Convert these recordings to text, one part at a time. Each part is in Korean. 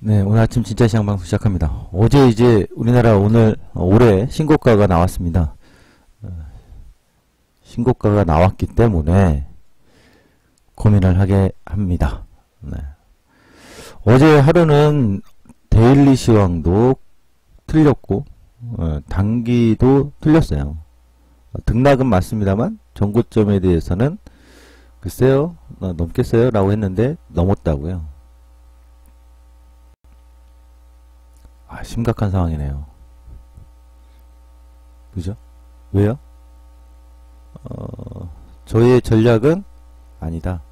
네, 오늘 아침 진짜 시장 방송 시작합니다. 어제 이제 우리나라 올해 신고가가 나왔습니다. 신고가가 나왔기 때문에 고민을 하게 합니다. 네. 어제 하루는 데일리 시황도 틀렸고, 단기도 틀렸어요. 등락은 맞습니다만, 전고점에 대해서는 글쎄요, 넘겠어요? 라고 했는데, 넘었다고요. 심각한 상황이네요. 그죠? 왜요? 저희의 전략은 아니다.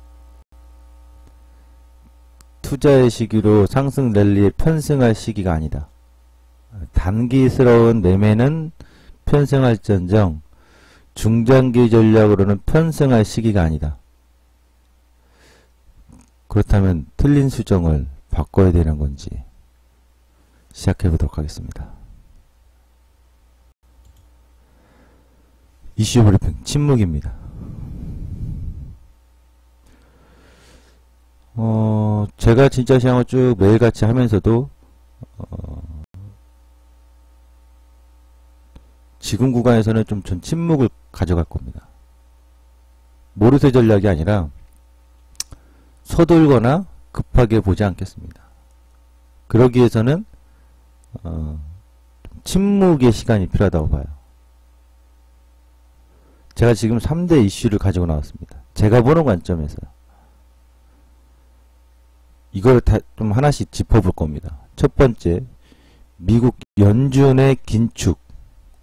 투자의 시기로 상승 랠리에 편승할 시기가 아니다. 단기스러운 매매는 편승할지언정 중장기 전략으로는 편승할 시기가 아니다. 그렇다면 틀린 수정을 바꿔야 되는 건지 시작해 보도록 하겠습니다. 이슈 브리핑 침묵입니다. 제가 진짜 시장을 쭉 매일같이 하면서도 지금 구간에서는 좀 전 침묵을 가져갈 겁니다. 모르쇠 전략이 아니라 서둘거나 급하게 보지 않겠습니다. 그러기 위해서는 침묵의 시간이 필요하다고 봐요. 제가 지금 3대 이슈를 가지고 나왔습니다. 제가 보는 관점에서 이걸 좀 하나씩 짚어볼 겁니다. 첫 번째, 미국 연준의 긴축,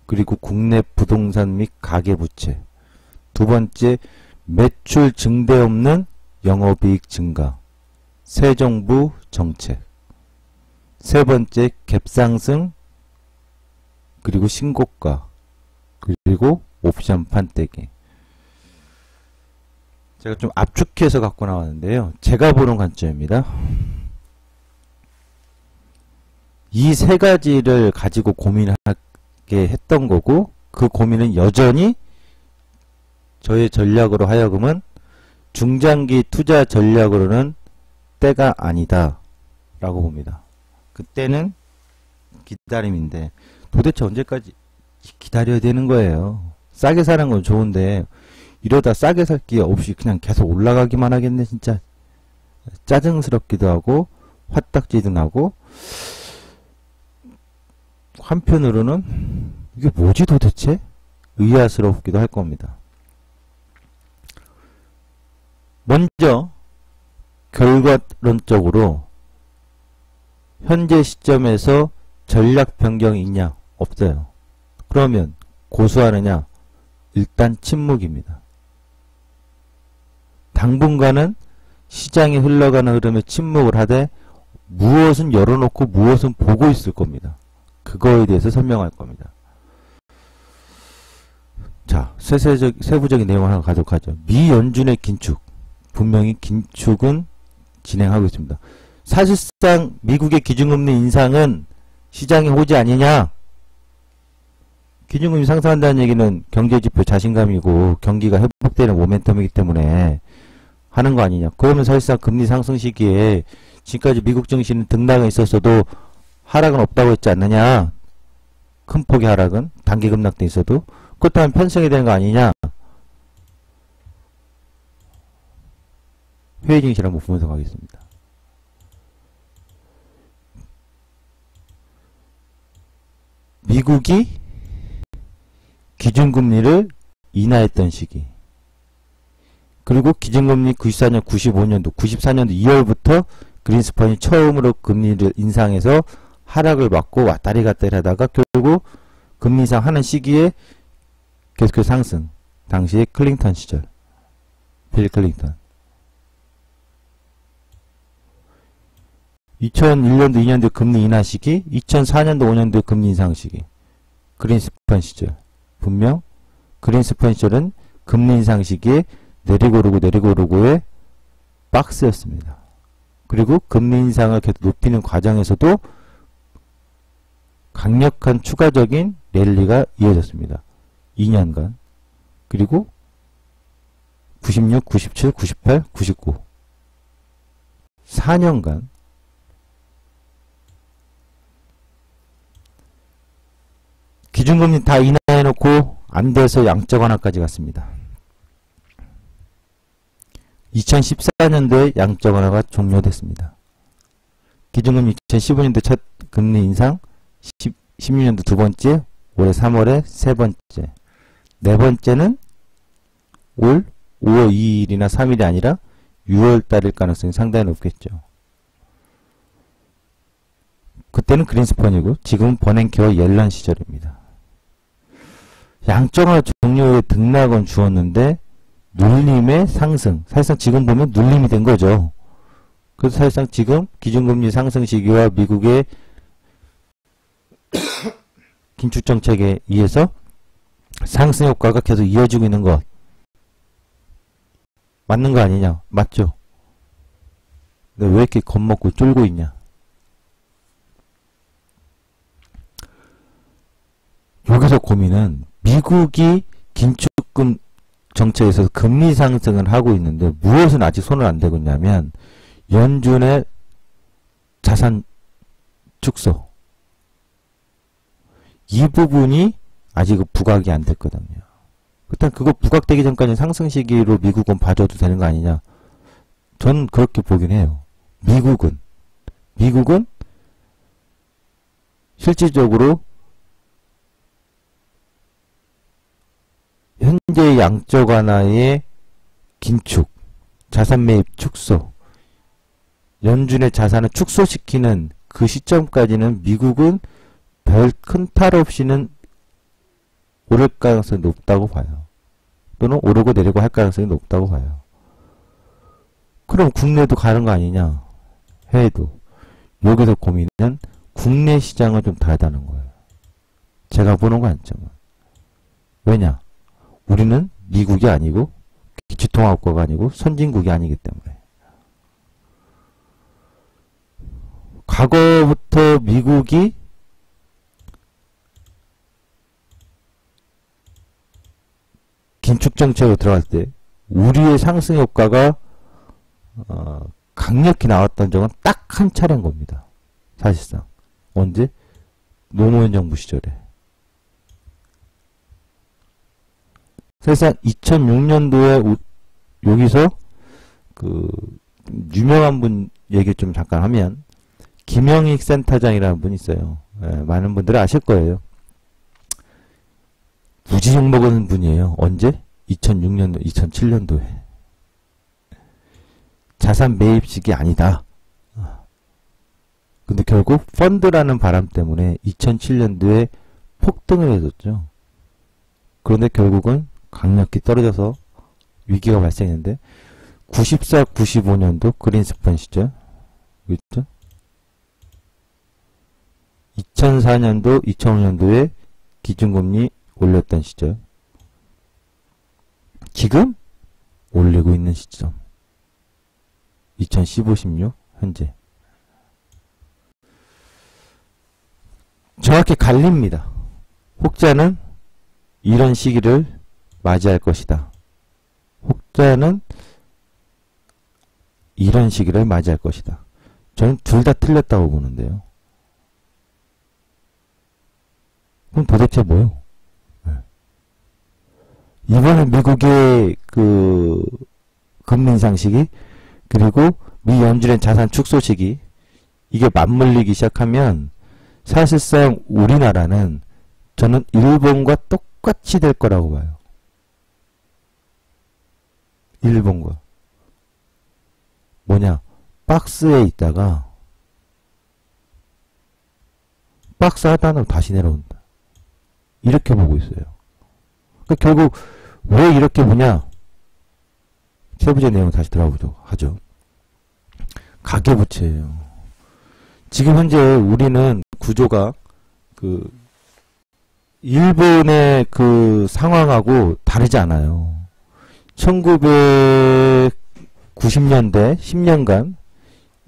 그리고 국내 부동산 및 가계부채. 두 번째, 매출 증대 없는 영업이익 증가. 새 정부 정책. 세 번째, 갭상승, 그리고 신고가, 그리고 옵션 판때기. 제가 좀 압축해서 갖고 나왔는데요. 제가 보는 관점입니다. 이 세 가지를 가지고 고민하게 했던 거고, 그 고민은 여전히 저의 전략으로 하여금은 중장기 투자 전략으로는 때가 아니다 라고 봅니다. 그때는 기다림인데 도대체 언제까지 기다려야 되는 거예요. 싸게 사는 건 좋은데 이러다 싸게 살 기회 없이 그냥 계속 올라가기만 하겠네. 진짜 짜증스럽기도 하고 화딱지도 나고, 한편으로는 이게 뭐지 도대체? 의아스럽기도 할 겁니다. 먼저 결과론적으로 현재 시점에서 전략 변경이 있냐? 없어요. 그러면 고수하느냐? 일단 침묵입니다. 당분간은 시장이 흘러가는 흐름에 침묵을 하되 무엇은 열어놓고 무엇은 보고 있을 겁니다. 그거에 대해서 설명할 겁니다. 자, 세부적인 내용을 하나 가져가죠. 미 연준의 긴축. 분명히 긴축은 진행하고 있습니다. 사실상 미국의 기준금리 인상은 시장의 호재 아니냐? 기준금리 상승한다는 얘기는 경제지표 자신감이고 경기가 회복되는 모멘텀이기 때문에 하는 거 아니냐? 그러면 사실상 금리 상승 시기에 지금까지 미국 증시는 등락은 있었어도 하락은 없다고 했지 않느냐? 큰 폭의 하락은 단기 급락도 있어도 그렇다면 편승이 되는 거 아니냐? 회의 증시를 한번 보면서 가겠습니다. 미국이 기준금리를 인하했던 시기, 그리고 기준금리 94년, 95년도, 94년도 2월부터 그린스펀이 처음으로 금리를 인상해서 하락을 맞고 왔다리 갔다리 하다가 결국 금리 인상하는 시기에 계속해서 상승. 당시에 클린턴 시절, 빌 클린턴. 2001년도, 2년도 금리 인하 시기, 2004년도, 5년도 금리 인상 시기, 그린스펀 시절. 분명 그린스펀 시절은 금리 인상 시기에 내리고 오르고의 박스였습니다. 그리고 금리 인상을 계속 높이는 과정에서도 강력한 추가적인 랠리가 이어졌습니다. 2년간. 그리고 96, 97, 98, 99. 4년간 기준금리 다 인하해놓고 안 돼서 양적 완화까지 갔습니다. 2014년도에 양적 완화가 종료됐습니다. 기준금리 2015년도 첫 금리 인상, 16년도 두 번째, 올해 3월에 세 번째, 네 번째는 올 5월 2일이나 3일이 아니라 6월 달일 가능성이 상당히 높겠죠. 그때는 그린스펀이고 지금은 버냉키와 옐런 시절입니다. 양적 완화 종료에 등락은 주었는데 눌림의 상승, 사실상 지금 보면 눌림이 된 거죠. 그래서 사실상 지금 기준금리 상승 시기와 미국의 긴축정책에 의해서 상승 효과가 계속 이어지고 있는 것 맞는 거 아니냐? 맞죠? 근데 왜 이렇게 겁먹고 쫄고 있냐? 여기서 고민은 미국이 긴축금 정책에서 금리 상승을 하고 있는데 무엇은 아직 손을 안 대고 있냐면 연준의 자산 축소, 이 부분이 아직 부각이 안 됐거든요. 일단 그거 부각되기 전까지 상승 시기로 미국은 봐줘도 되는 거 아니냐? 전 그렇게 보긴 해요. 미국은 실질적으로 현재 양적 완화의 긴축, 자산 매입 축소, 연준의 자산을 축소시키는 그 시점까지는 미국은 별 큰 탈 없이는 오를 가능성이 높다고 봐요. 또는 오르고 내리고 할 가능성이 높다고 봐요. 그럼 국내도 가는 거 아니냐? 해외도. 여기서 고민은 국내 시장은 좀 다르다는 거예요. 제가 보는 관점은. 왜냐? 우리는 미국이 아니고 기초통화국가가 아니고 선진국이 아니기 때문에. 과거부터 미국이 긴축정책으로 들어갈 때 우리의 상승 효과가 강력히 나왔던 적은 딱 한 차례인 겁니다. 사실상. 언제? 노무현 정부 시절에. 사실상 2006년도에 여기서 그 유명한 분 얘기 좀 잠깐 하면 김영익 센터장이라는 분이 있어요. 많은 분들이 아실 거예요. 무지 욕먹은 분이에요. 언제? 2006년도, 2007년도에. 자산 매입식이 아니다. 근데 결국 펀드라는 바람 때문에 2007년도에 폭등을 해줬죠. 그런데 결국은 강력히 떨어져서 위기가 발생했는데 94, 95년도 그린스펀 시절 그렇죠? 2004년도, 2005년도에 기준금리 올렸던 시절 지금 올리고 있는 시점 2015, 16 현재 정확히 갈립니다. 혹자는 이런 시기를 맞이할 것이다. 혹자는 이런 시기를 맞이할 것이다. 저는 둘 다 틀렸다고 보는데요. 그럼 도대체 뭐요? 이번에 미국의 그 금리 인상 시기 그리고 미 연준의 자산 축소 시기 이게 맞물리기 시작하면 사실상 우리나라는 저는 일본과 똑같이 될 거라고 봐요. 일본과. 뭐냐? 박스에 있다가 박스 하단으로 다시 내려온다. 이렇게 보고 있어요. 그러니까 결국 왜 이렇게 보냐? 세부적 내용 다시 들어가보도록 하죠. 가계부채예요. 지금 현재 우리는 구조가 그 일본의 그 상황하고 다르지 않아요. 1990년대 10년간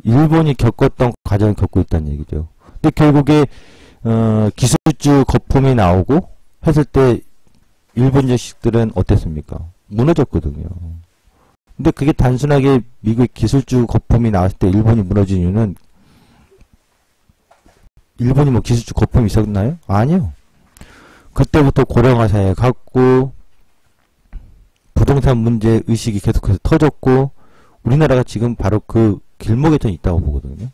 일본이 겪었던 과정을 겪고 있다는 얘기죠. 근데 결국에 기술주 거품이 나오고 했을 때 일본 주식들은 어땠습니까? 무너졌거든요. 근데 그게 단순하게 미국의 기술주 거품이 나왔을 때 일본이 무너진 이유는 일본이 뭐 기술주 거품이 있었나요? 아니요. 그때부터 고령화 사회에 갔고 부동산 문제 의식이 계속해서 터졌고 우리나라가 지금 바로 그 길목에 좀 있다고 보거든요.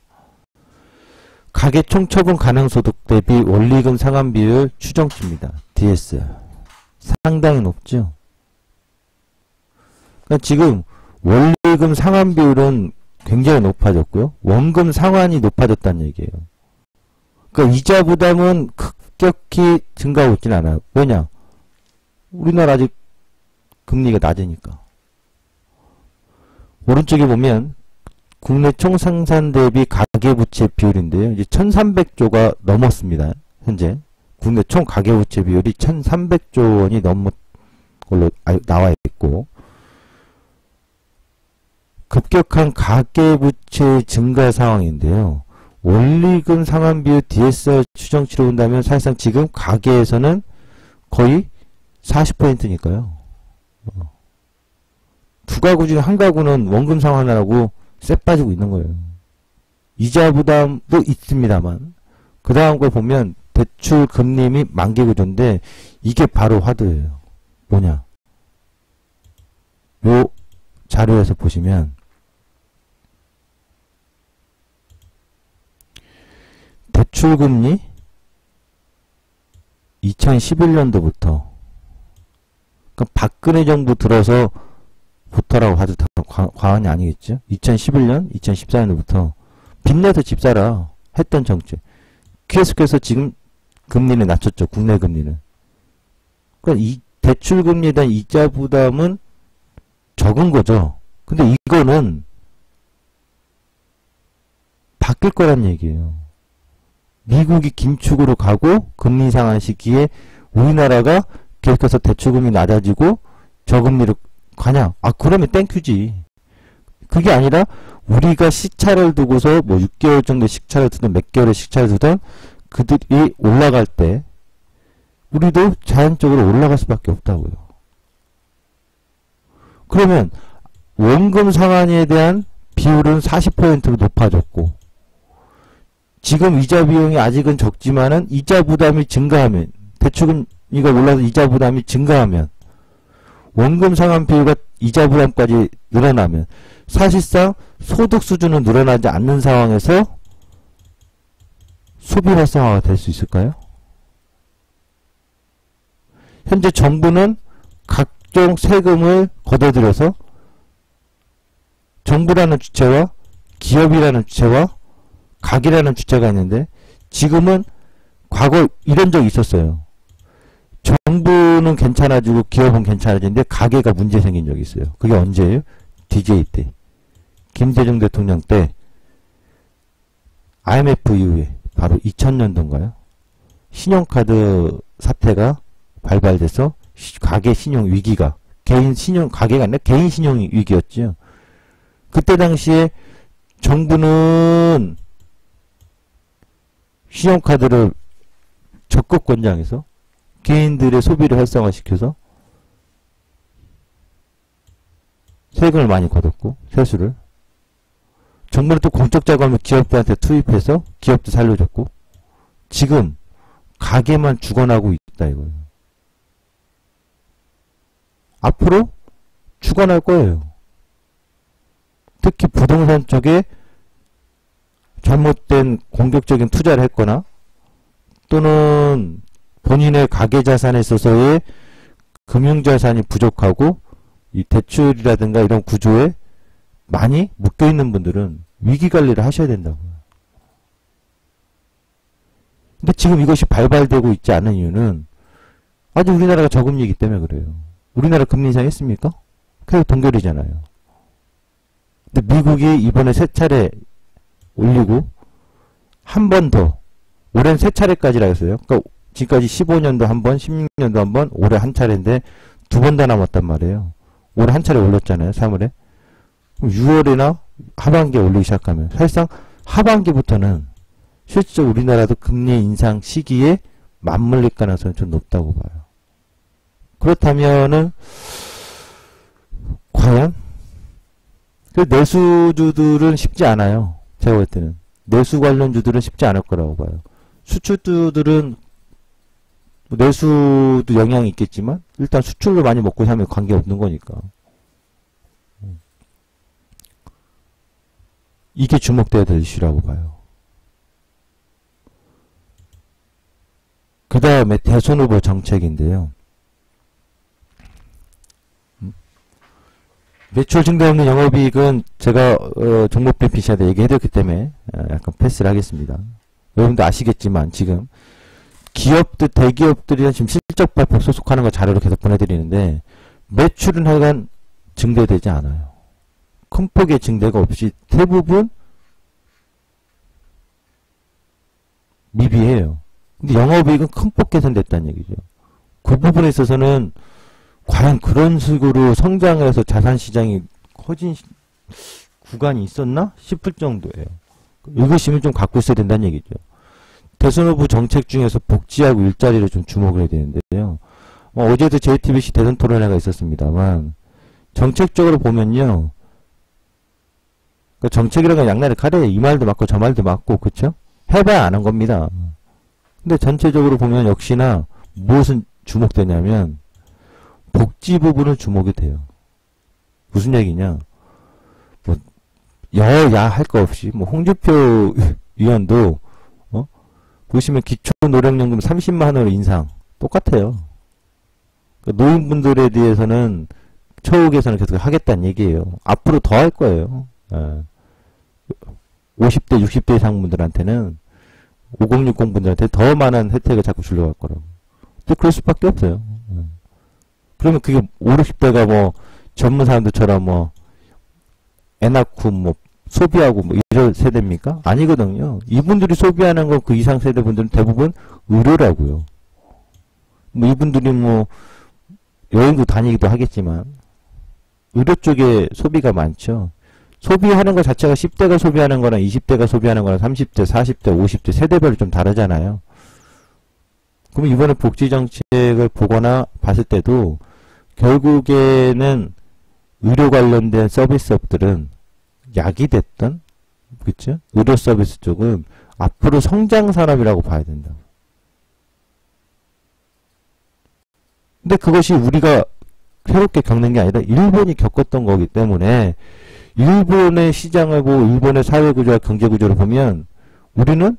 가계 총처분 가능 소득 대비 원리금 상환 비율 추정치입니다. DS 상당히 높죠. 그러니까 지금 원리금 상환 비율은 굉장히 높아졌고요. 원금 상환이 높아졌다는 얘기예요. 그러니까 이자 부담은 급격히 증가하고 있진 않아요. 왜냐? 우리나라 아직 금리가 낮으니까. 오른쪽에 보면 국내 총생산 대비 가계부채 비율인데요. 이제 1300조가 넘었습니다. 현재 국내 총 가계부채 비율이 1300조 원이 넘은 걸로 나와 있고 급격한 가계부채 증가 상황인데요. 원리금 상환 비율 DSR 추정치로 본다면 사실상 지금 가계에서는 거의 40%니까요. 두 가구 중에 한 가구는 원금 상환하라고 쎄 빠지고 있는 거예요. 이자 부담도 있습니다만 그 다음 걸 보면 대출 금리 및 만기 구조인데 이게 바로 화두예요. 뭐냐? 요 자료에서 보시면 대출금리 2011년도부터 그러니까 박근혜 정부 들어서 부터라고 하도 과언이 아니겠죠. 2011년, 2014년부터 빚내서 집 사라 했던 정책. 계속해서 지금 금리는 낮췄죠. 국내 금리는. 그러니까 이 대출 금리에 대한 이자 부담은 적은 거죠. 근데 이거는 바뀔 거란 얘기예요. 미국이 긴축으로 가고 금리 상한 시기에 우리나라가 계속해서 대출금리 낮아지고 저금리로 가냐? 아, 그러면 땡큐지. 그게 아니라 우리가 시차를 두고서 뭐 6개월 정도 시차를 두든 몇 개월의 시차를 두든 그들이 올라갈 때 우리도 자연적으로 올라갈 수밖에 없다고요. 그러면 원금 상환에 대한 비율은 40%로 높아졌고 지금 이자 비용이 아직은 적지만은 이자 부담이 증가하면 대출금리가 올라서 이자 부담이 증가하면 원금 상환 비율과 이자 부담까지 늘어나면 사실상 소득 수준은 늘어나지 않는 상황에서 소비 활성화가 될 수 있을까요? 현재 정부는 각종 세금을 걷어들여서 정부라는 주체와 기업이라는 주체와 가게라는 주체가 있는데 지금은 과거 이런 적이 있었어요. 정부는 괜찮아지고 기업은 괜찮아지는데 가게가 문제 생긴 적이 있어요. 그게 언제예요? DJ 때. 김대중 대통령 때 IMF 이후에 바로 2000년도인가요? 신용카드 사태가 발발돼서 가계 신용 위기가 개인 신용 가게가 아니라 개인 신용 위기였죠. 그때 당시에 정부는 신용카드를 적극 권장해서 개인들의 소비를 활성화시켜서 세금을 많이 걷었고 세수를 정부는 또 공적 자금을 기업들한테 투입해서 기업도 살려줬고 지금 가게만 죽어나고 있다 이거예요. 앞으로 죽어날 거예요. 특히 부동산 쪽에 잘못된 공격적인 투자를 했거나 또는 본인의 가계자산에 있어서의 금융자산이 부족하고 이 대출이라든가 이런 구조에 많이 묶여있는 분들은 위기관리를 하셔야 된다고요. 근데 지금 이것이 발발되고 있지 않은 이유는 아직 우리나라가 저금리이기 때문에 그래요. 우리나라 금리 인상 했습니까? 계속 동결이잖아요. 근데 미국이 이번에 3차례 올리고 한 번 더 올해는 3차례까지라 했어요. 그러니까 지금까지 15년도 한 번, 16년도 한 번, 올해 한 차례인데 2번 더 남았단 말이에요. 올해 한 차례 올렸잖아요. 3월에. 6월이나 하반기에 올리기 시작하면 사실상 하반기부터는 실질적으로 우리나라도 금리 인상 시기에 맞물릴 가능성이 좀 높다고 봐요. 그렇다면은 과연 내수주들은 쉽지 않아요. 제가 볼 때는 내수 관련주들은 쉽지 않을 거라고 봐요. 수출주들은 내수도 영향이 있겠지만 일단 수출로 많이 먹고 하면 관계없는 거니까. 이게 주목돼야 될 이슈라고 봐요. 그 다음에 대선 후보 정책인데요. 매출 증대 없는 영업이익은 제가 종목 BPC한테 얘기해드렸기 때문에 약간 패스를 하겠습니다. 여러분도 아시겠지만 지금 기업들, 대기업들이 지금 실적 발표 소속하는 거 자료로 계속 보내드리는데 매출은 하여간 증대되지 않아요. 큰 폭의 증대가 없이 대부분 미비해요. 근데 영업이익은 큰 폭 개선됐다는 얘기죠. 그 부분에 있어서는 과연 그런 식으로 성장을 해서 자산시장이 커진 구간이 있었나 싶을 정도예요. 의구심을 좀 갖고 있어야 된다는 얘기죠. 대선 후보 정책 중에서 복지하고 일자리를 좀 주목을 해야 되는데요. 어제도 JTBC 대선 토론회가 있었습니다만 정책적으로 보면요. 그러니까 정책이라는 건 양날의 칼이에요. 이 말도 맞고 저 말도 맞고 그쵸? 해봐야 아는 겁니다. 근데 전체적으로 보면 역시나 무엇은 주목되냐면 복지 부분은 주목이 돼요. 무슨 얘기냐? 뭐 여야 할 거 없이 뭐 홍준표 위원도 보시면 기초노령연금 30만 원으로 인상 똑같아요. 그러니까 노인분들에 대해서는 처우 개선을 계속 하겠다는 얘기예요. 앞으로 더 할 거예요. 50대, 60대 이상 분들한테는 5060 분들한테 더 많은 혜택을 자꾸 주려고 할 거라고. 근데 그럴 수밖에 없어요. 그러면 그게 50, 60대가 뭐 전문 사람들처럼 뭐 애 낳고 뭐 소비하고 뭐 이런 세대입니까? 아니거든요. 이분들이 소비하는 거 그 이상 세대 분들은 대부분 의료라고요. 뭐 이분들이 뭐 여행도 다니기도 하겠지만 의료 쪽에 소비가 많죠. 소비하는 것 자체가 10대가 소비하는 거랑 20대가 소비하는 거랑 30대, 40대, 50대 세대별로 좀 다르잖아요. 그럼 이번에 복지정책을 보거나 봤을 때도 결국에는 의료 관련된 서비스업들은 약이 됐던 그쵸? 의료 서비스 쪽은 앞으로 성장 산업이라고 봐야 된다. 근데 그것이 우리가 새롭게 겪는 게 아니라 일본이 겪었던 거기 때문에 일본의 시장을 보고 일본의 사회구조와 경제구조를 보면 우리는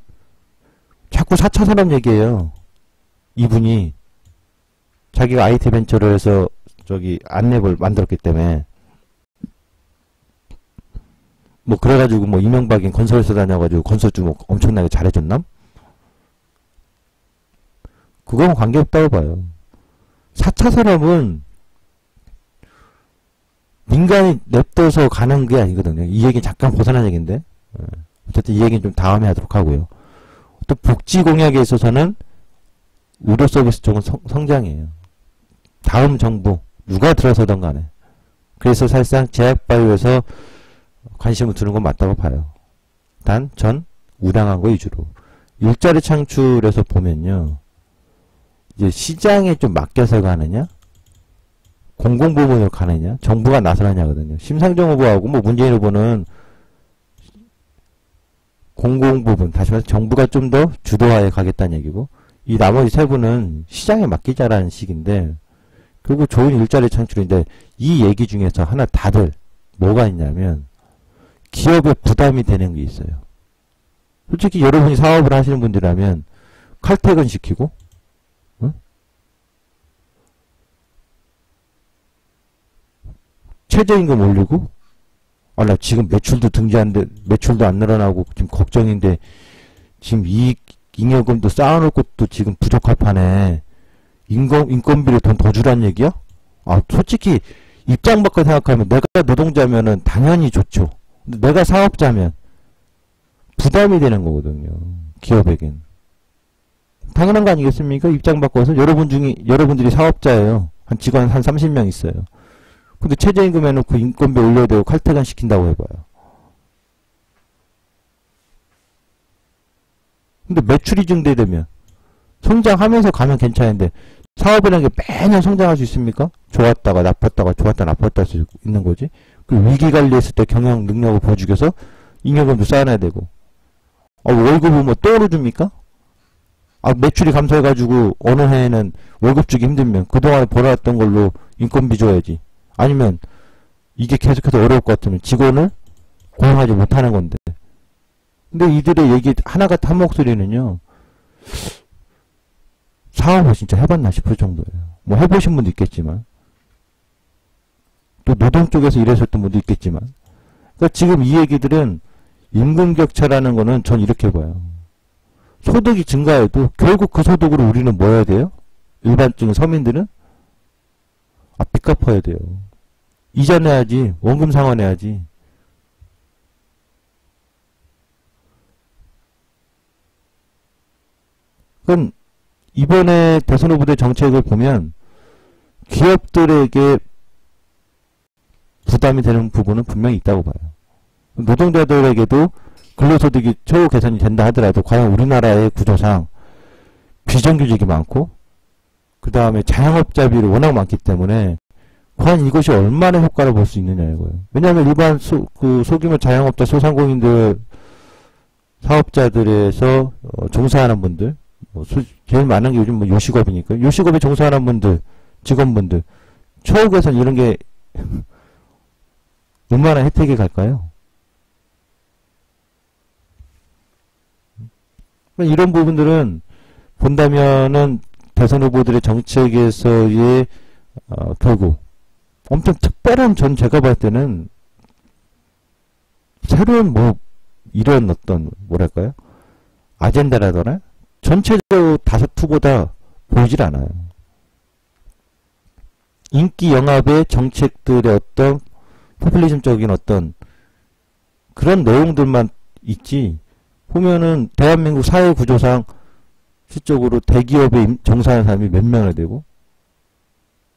자꾸 4차 산업 얘기해요. 이분이 자기가 IT 벤처를 해서 저기 안랩을 만들었기 때문에 뭐 그래가지고 뭐 이명박이 건설회사 다녀가지고 건설주 뭐 엄청나게 잘해줬나? 그거는 관계없다고 봐요. 4차 산업은 민간이 냅둬서 가는 게 아니거든요. 이 얘기는 잠깐 벗어난 얘기인데 어쨌든 이 얘기는 좀 다음에 하도록 하고요. 또 복지 공약에 있어서는 의료 서비스 쪽은 성장이에요. 다음 정부 누가 들어서든 간에. 그래서 사실상 제약바이오에서 관심을 두는 건 맞다고 봐요. 단 전 우량한 거 위주로. 일자리 창출에서 보면요. 이제 시장에 좀 맡겨서 가느냐? 공공부문으로 가느냐? 정부가 나서느냐거든요. 심상정 후보하고 뭐 문재인 후보는 공공부문, 다시 말해서 정부가 좀 더 주도하에 가겠다는 얘기고 이 나머지 세 분은 시장에 맡기자라는 식인데 결국 좋은 일자리 창출인데 이 얘기 중에서 하나 다들 뭐가 있냐면 기업에 부담이 되는 게 있어요. 솔직히 여러분이 사업을 하시는 분들이라면 칼퇴근 시키고 응? 최저임금 올리고 나 지금 매출도 등지하는데 매출도 안 늘어나고 지금 걱정인데 지금 잉여금도 쌓아놓을 것도 지금 부족할 판에 인건비를 돈 더 주란 얘기야? 솔직히 입장 바꿔 생각하면 내가 노동자면은 당연히 좋죠. 근데 내가 사업자면 부담이 되는 거거든요. 기업에겐. 당연한 거 아니겠습니까? 입장 바꿔서 여러분들이 사업자예요. 직원 한 30명 있어요. 근데 최저임금 해놓고 인건비 올려야 되고 칼퇴근 시킨다고 해봐요. 근데 매출이 증대되면 성장하면서 가면 괜찮은데 사업이라는 게 매년 성장할 수 있습니까? 좋았다가 나빴다가 좋았다 나빴다 할 수 있는 거지. 그 위기관리했을 때 경영 능력을 보여주겨서 잉여금도 쌓아놔야 되고 월급을 뭐 똥으로 줍니까? 매출이 감소해가지고 어느 해에는 월급 주기 힘들면 그동안에 벌어왔던 걸로 인건비 줘야지. 아니면 이게 계속해서 어려울 것 같으면 직원을 고용하지 못하는 건데. 근데 이들의 얘기 하나같이 한 목소리는요. 사업을 진짜 해봤나 싶을 정도예요. 뭐 해보신 분도 있겠지만 또 노동 쪽에서 일하셨던 분도 있겠지만 그러니까 지금 이 얘기들은 임금격차라는 거는 전 이렇게 봐요. 소득이 증가해도 결국 그 소득으로 우리는 뭐 해야 돼요? 일반적인 서민들은 빚 갚아야 돼요. 이자 내야지. 원금 상환해야지. 그럼 이번에 대선 후보들 정책을 보면 기업들에게 부담이 되는 부분은 분명히 있다고 봐요. 노동자들에게도 근로소득이 최고 개선이 된다 하더라도 과연 우리나라의 구조상 비정규직이 많고 그 다음에 자영업자비도 워낙 많기 때문에 과연 이것이 얼마나 효과를 볼 수 있느냐 이거예요. 왜냐하면 일반 소규모 자영업자 소상공인들 사업자들에서 종사하는 분들 제일 많은 게 요즘 뭐 요식업이니까 요식업에 종사하는 분들 직원분들 최고 개선 이런 게 얼마나 혜택이 갈까요? 이런 부분들은 본다면은 대선 후보들의 정책에서의 결국 엄청 특별한 전 제가 봤을 때는 새로운 뭐 이런 어떤 뭐랄까요? 아젠다라더나 전체적으로 다섯 후보다 보이질 않아요. 인기 영합의 정책들의 어떤 포퓰리즘적인 어떤 그런 내용들만 있지 보면은 대한민국 사회 구조상 실적으로 대기업에 종사하는 사람이 몇 명이나 되고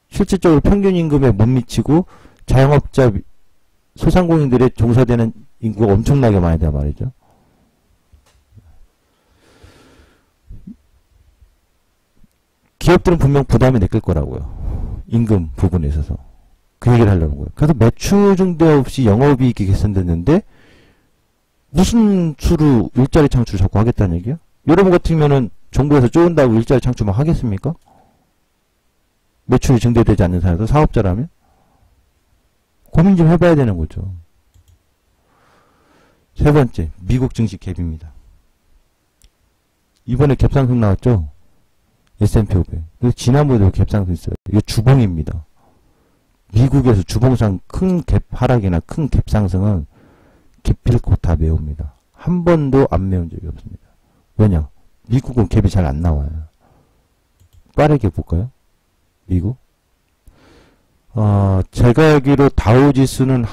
실질적으로 평균 임금에 못 미치고 자영업자 소상공인들의 종사되는 인구가 엄청나게 많이 된단 말이죠. 기업들은 분명 부담이 느낄 거라고요. 임금 부분에 있어서. 그 얘기를 하려는 거예요. 그래서 매출 증대 없이 영업이익이 개선됐는데 무슨 수로 일자리 창출을 자꾸 하겠다는 얘기야? 여러분 같으면은 정부에서 쪼은다고 일자리 창출만 하겠습니까? 매출이 증대되지 않는 상황에서 사업자라면? 고민 좀 해봐야 되는 거죠. 세 번째, 미국 증시 갭입니다. 이번에 갭상승 나왔죠? S&P 500. 지난번에도 갭상승 있어요. 이거 주봉입니다. 미국에서 주봉상 큰 갭 하락이나 큰 갭 상승은 기필코 다 메웁니다. 한 번도 안 메운 적이 없습니다. 왜냐? 미국은 갭이 잘 안 나와요. 빠르게 볼까요? 미국? 제가 알기로 다우지수는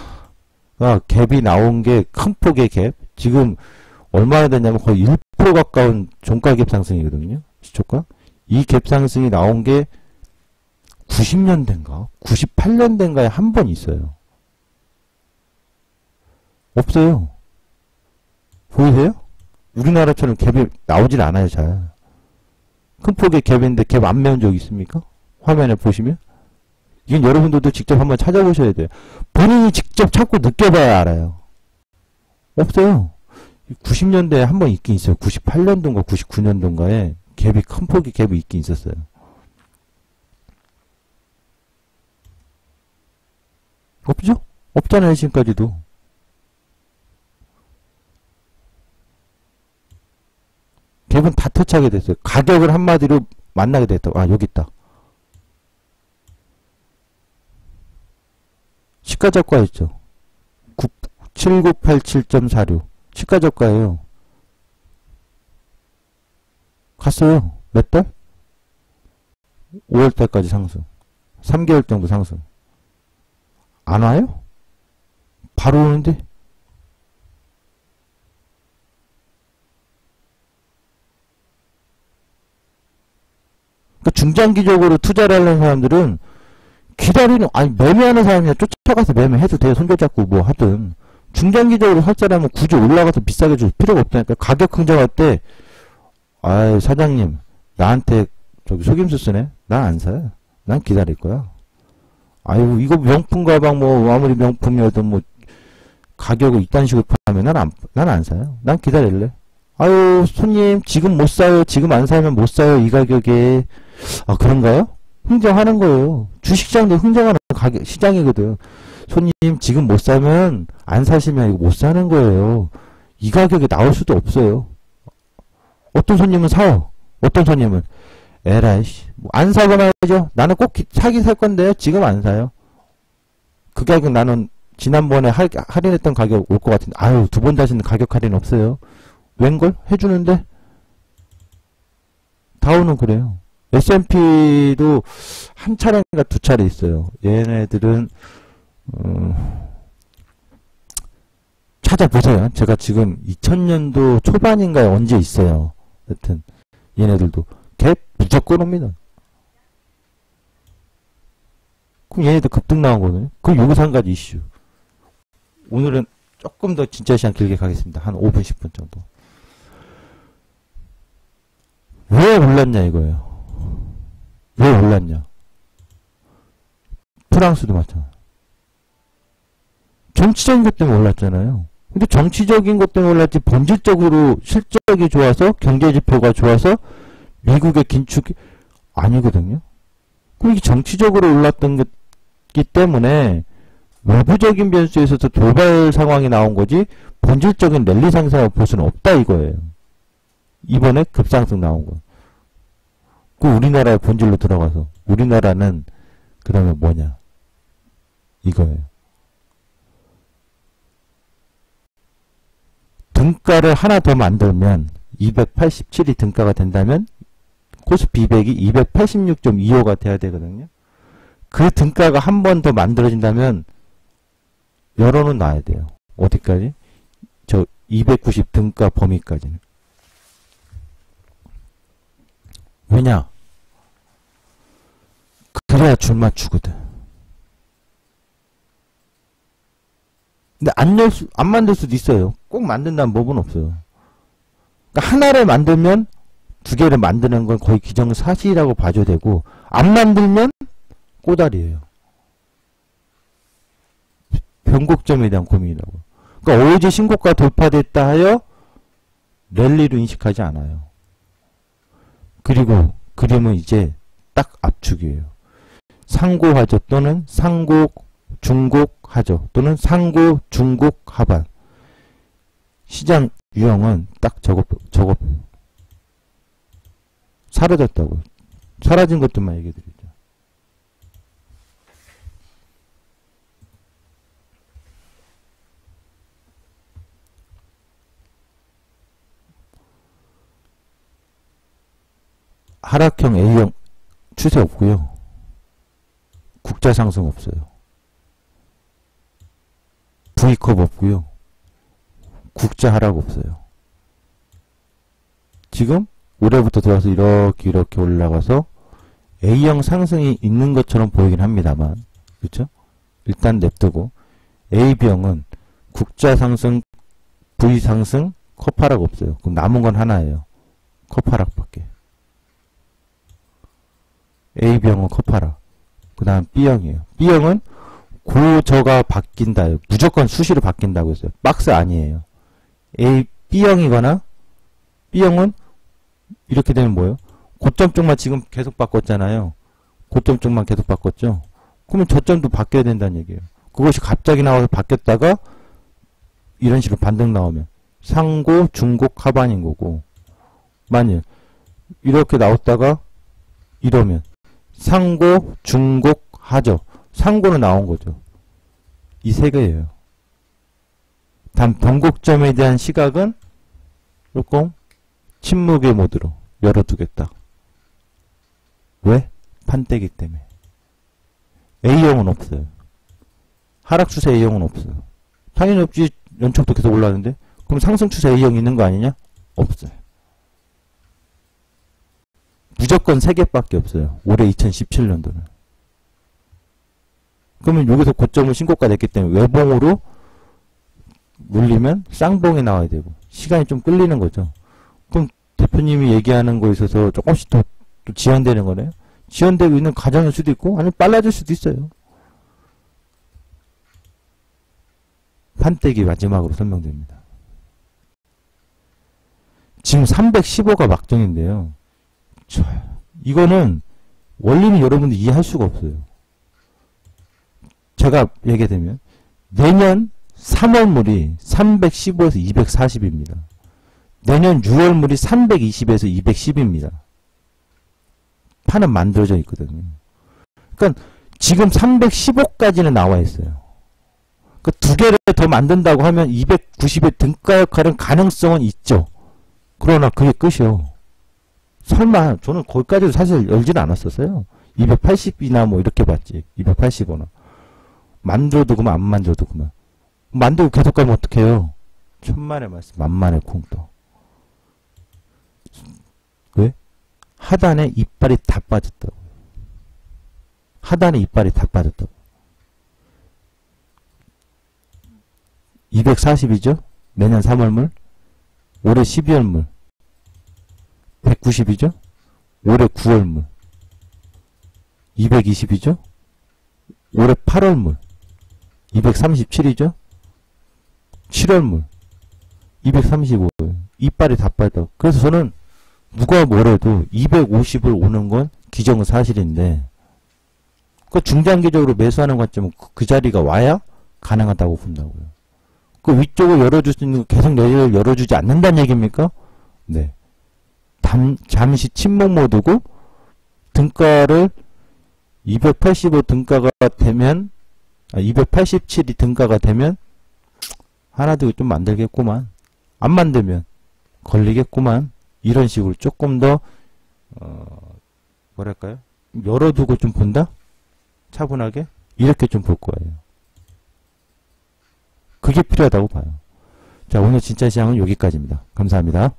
갭이 나온 게 큰 폭의 갭. 지금 얼마나 됐냐면 거의 1% 가까운 종가 갭 상승이거든요. 시초가. 이 갭 상승이 나온 게 90년대인가? 98년대인가에 한 번 있어요. 없어요. 보이세요? 우리나라처럼 갭이 나오질 않아요, 잘. 큰 폭의 갭인데 갭 안 메운 적 있습니까? 화면에 보시면? 이건 여러분들도 직접 한번 찾아보셔야 돼요. 본인이 직접 찾고 느껴봐야 알아요. 없어요. 90년대에 한 번 있긴 있어요. 98년도인가 99년도인가에 갭이 큰 폭의 갭이 있긴 있었어요. 없죠? 없잖아요, 지금까지도. 갭은 다 터치하게 됐어요. 가격을 한마디로 만나게 됐다. 여기 있다. 시가저가 있죠. 7987.46. 시가저가예요. 갔어요. 몇 달? 5월달까지 상승. 3개월 정도 상승. 안 와요? 바로 오는데? 그러니까 중장기적으로 투자를 하는 사람들은 매매하는 사람이나 쫓아가서 매매해도 돼요. 손절잡고 뭐 하든. 중장기적으로 할 사람은 굳이 올라가서 비싸게 줄 필요가 없다니까. 가격 흥정할 때, 사장님, 나한테 속임수 쓰네? 난 안 사요. 난 기다릴 거야. 이거 명품 가방 아무리 명품이어도 가격을 이딴 식으로 파면 난 안 사요. 난 기다릴래. 아유, 손님, 지금 못 사요. 지금 안 사면 못 사요. 이 가격에. 아, 그런가요? 흥정하는 거예요. 주식시장도 흥정하는 가격, 시장이거든. 손님, 지금 못 사면, 안 사시면 이거 못 사는 거예요. 이 가격에 나올 수도 없어요. 어떤 손님은 사요. 어떤 손님은, 에라이씨, 안 사고 말이죠. 나는 꼭 사긴 살 건데요. 지금 안 사요. 그 가격 나는 지난번에 할인했던 가격 올 것 같은데, 아유, 두 번 다시는 가격 할인 없어요. 웬걸? 해주는데? 다우는 그래요. S&P도 한 차례인가 두 차례 있어요. 얘네들은, 찾아보세요. 제가 지금 2000년도 초반인가에 언제 있어요. 여튼, 얘네들도. 갭 무조건 옵니다. 그럼 얘네들 급등 나오거든요. 그럼 여기서 한 가지 이슈. 오늘은 조금 더 진짜 시간 길게 가겠습니다. 한 5분, 10분 정도. 왜 올랐냐 이거예요. 왜 올랐냐. 프랑스도 마찬가지. 정치적인 것 때문에 올랐잖아요. 근데 정치적인 것 때문에 올랐지 본질적으로 실적이 좋아서 경제지표가 좋아서 미국의 긴축이 아니거든요. 그럼 이게 정치적으로 올랐던 거기 때문에 외부적인 변수에 있어서 돌발 상황이 나온 거지 본질적인 랠리 상승을 볼 수는 없다 이거예요. 이번에 급상승 나온 거. 그 우리나라의 본질로 들어가서 우리나라는 그러면 뭐냐 이거예요. 등가를 하나 더 만들면 287이 등가가 된다면 코스피 200이 286.25가 돼야 되거든요. 그 등가가 한 번 더 만들어진다면 열어는 놔야 돼요. 어디까지? 저 290 등가 범위까지는. 왜냐? 그래야 줄 맞추거든. 근데 안 만들 수도 있어요. 꼭 만든다는 법은 없어요. 그러니까 하나를 만들면 두 개를 만드는 건 거의 기정사실이라고 봐줘야 되고, 안 만들면 꼬다리예요. 변곡점에 대한 고민이라고. 그러니까 어제 신고가 돌파됐다 하여 랠리로 인식하지 않아요. 그리고 그림은 이제 딱 압축이에요. 상고 하저 또는 상고 중곡 하저 또는 상고 중곡 하반. 시장 유형은 딱 저거 사라졌다고. 사라진 것들만 얘기해 드리죠. 하락형 A형 추세 없고요. 국자 상승 없어요. V컵 없고요. 국자 하락 없어요. 지금 올해부터 들어와서 이렇게 올라가서 A형 상승이 있는 것처럼 보이긴 합니다만, 그렇죠? 일단 냅두고 A, B형은 국자 상승, V 상승, 컵 하락 없어요. 그럼 남은 건 하나예요. 컵 하락밖에. A, B형은 컵 하락. 그 다음 B형이에요. B형은 고저가 바뀐다. 무조건 수시로 바뀐다고 했어요. 박스 아니에요. B형이거나 B형은 이렇게 되면 뭐예요? 고점 쪽만 지금 계속 바꿨잖아요. 고점 쪽만 계속 바꿨죠. 그러면 저점도 바뀌어야 된다는 얘기예요. 그것이 갑자기 나와서 바뀌었다가 이런 식으로 반등 나오면 상고, 중곡, 하반인 거고, 만일 이렇게 나왔다가 이러면 상고, 중곡, 하저. 상고는 나온 거죠. 이 세 개예요. 단 변곡점에 대한 시각은 조금 침묵의 모드로 열어두겠다. 왜? 판때기 때문에. A형은 없어요. 하락 추세 A형은 없어요. 당연히 없지. 연초부터 계속 올라왔는데. 그럼 상승 추세 A형 있는 거 아니냐? 없어요. 무조건 3개밖에 없어요. 올해 2017년도는. 그러면 여기서 고점을 신고가 냈기 때문에 외봉으로 물리면 쌍봉이 나와야 되고 시간이 좀 끌리는 거죠. 그럼 대표님이 얘기하는 거에 있어서 조금씩 더 지연되는 거네요. 지연되고 있는 과정일 수도 있고 아니면 빨라질 수도 있어요. 판때기 마지막으로 설명드립니다. 지금 315가 막정인데요. 이거는 원리는 여러분들 이해할 수가 없어요. 제가 얘기되면 내년 3월물이 315에서 240입니다. 내년 6월물이 320에서 210입니다. 판은 만들어져 있거든요. 그러니까 지금 315까지는 나와 있어요. 그 두 개를 더 만든다고 하면 290의 등가 역할은 가능성은 있죠. 그러나 그게 끝이요. 설마 저는 거기까지도 사실 열지는 않았었어요. 280이나 뭐 이렇게 봤지. 285나. 만들어도 그만 안 만들어도 그만. 만들고 계속 가면 어떡해요. 천만의 말씀 만만의 콩떡. 왜? 하단에 이빨이 다 빠졌다고. 하단에 이빨이 다 빠졌다고. 240이죠? 내년 3월물. 올해 12월물. 190이죠? 올해 9월물. 220이죠? 올해 8월물. 237이죠? 7월물. 235일. 이빨이 다 빠졌다고. 그래서 저는 누가 뭐래도 250을 오는 건 기정사실인데 그 중장기적으로 매수하는 관점은 그 자리가 와야 가능하다고 본다고요. 그 위쪽을 열어줄 수 있는 거 계속 내리를 열어주지 않는다는 얘기입니까? 네. 잠시 침묵 모드고 등가를 285 등가가 되면 287이 등가가 되면 하나 더 좀 만들겠구만. 안 만들면 걸리겠구만. 이런 식으로 조금 더 뭐랄까요? 열어두고 좀 본다? 차분하게? 이렇게 좀 볼 거예요. 그게 필요하다고 봐요. 자, 오늘 진짜 시장은 여기까지입니다. 감사합니다.